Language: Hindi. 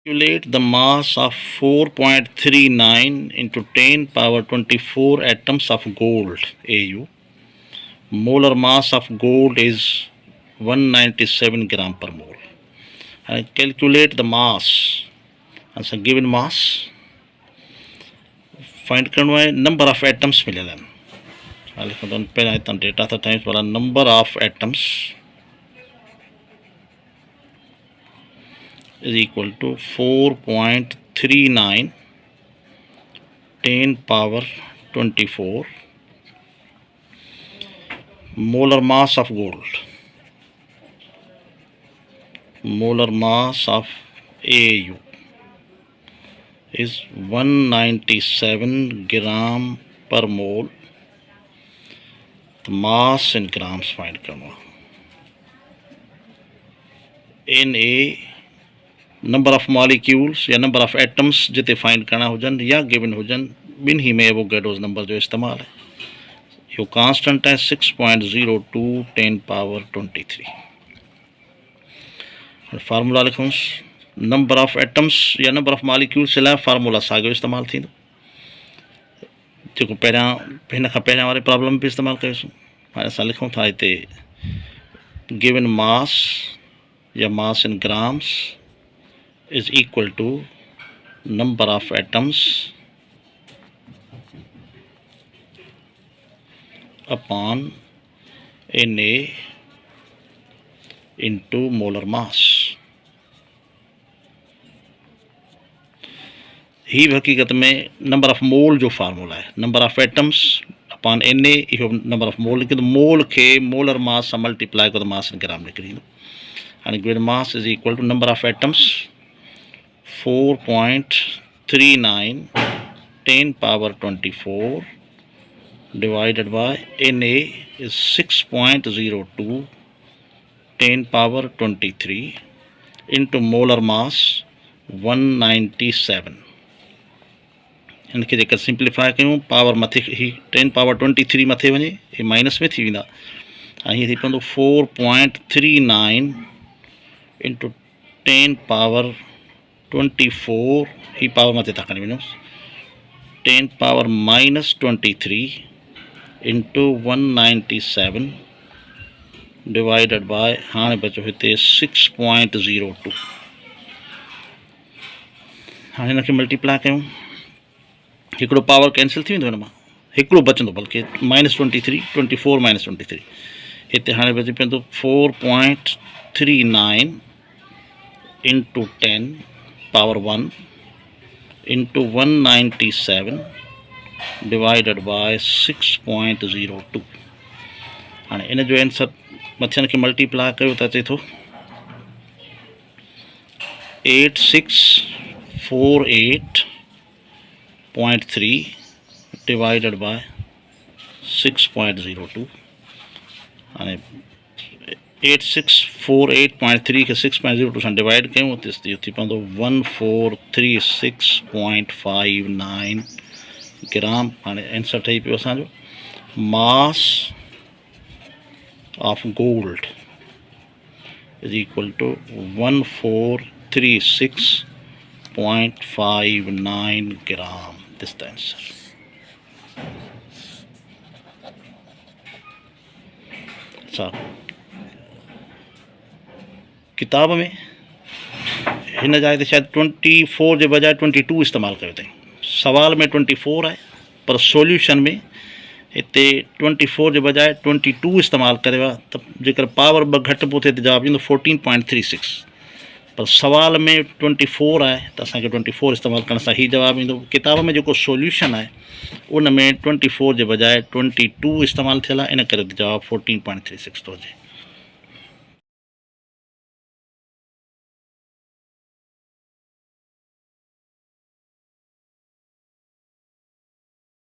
Calculate the mass of 4.39 into 10 power 24 atoms of gold Au. Molar mass of gold is 197 gram per mole. And calculate the mass. As a given mass, find number of atoms मिलेगा. पहले आइटम डेटा था टाइम्स वाला number of atoms is equal to 4.39 10 power 24 molar mass of gold. Molar mass of Au is 197 gram per mole. The mass in grams find करना. Na number of molecules या number of atoms जिते find करना हो जन या given हो जन बिन ही में वो गेडोज नंबर जो इस्तेमाल है यो कांस्टेंट है 6.02 10 पावर 23. फार्मूला लिखूं नंबर ऑफ एटम्स या नंबर ऑफ मॉलिक्यूल्स लाइ फार्मूला साॻियो इस्तेमालु थींदो जेको पहिरियां हिन खां पहिरियां वारे प्रॉब्लम बि इस्तेमालु कयोसीं. हाणे असां लिखूं था हिते गिवन मास या mass in grams is equal to number of atoms upon Na into molar mass. ही हकीकत में नंबर ऑफ मोल जो फार्मूला है number of atoms upon Na इहो नंबर ऑफ मोल लिखियो मोल के मोलर मास सां मल्टीप्लाई कयो त मास इन ग्राम निकिरींदो. हाणे given mass is equal to number of atoms 4.39 10 power 24 divided by Na is 6.02 10 power 23 into molar mass 197. इनके जेकर सिंप्लीफाई कयूं पावर मथे ही 10 पावर 23 मथे वञे ये माइनस में थी वेंदा ऐं हीअ थी पवंदो 4.39 into 10 पावर 24 ही पावर मथे था खणी वञूं 10 power minus 23 into 197 divided by हाणे बचो हिते 6.02. हाणे हिनखे मल्टीप्लाई कयूं हिकिड़ो पावर कैंसिल थी वेंदो हिन मां हिकिड़ो बचंदो बल्कि माइनस 23 24 माइनस 23 हिते हाणे बची पवंदो 4.39 into 10 power 1 into 197 divided by 6.02. हाणे इन जो आंसर मथियन खे मल्टीप्लाई कयो त अचे थो 8648.3 divided by 6.02. हाणे 8648.3 के 6.02 सां डिवाइड कयूं त इहो थी पवंदो 1436.59 ग्राम. हाणे आंसर ठही पियो असांजो mass of gold is equal to 1436.59 gram. This the answer. अच्छा किताब में हिन जाइ ते शायदि 24 जे बजाय 22 इस्तेमालु कयो अथई. सवाल में 24 आहे पर सॉल्यूशन में हिते 24 जे बजाय 22 इस्तेमालु कयो आहे त जेकर पावर ॿ घटि पोइ थिए त जवाबु ईंदो 14.36 पर सवाल में 24 आहे त असांखे 24 इस्तेमालु करण सां ई जवाबु ईंदो. किताब में जेको सॉल्यूशन आहे उन में 24 जे बजाय 22 इस्तेमालु थियल आहे इन करे जवाबु 14.36 थो अचे.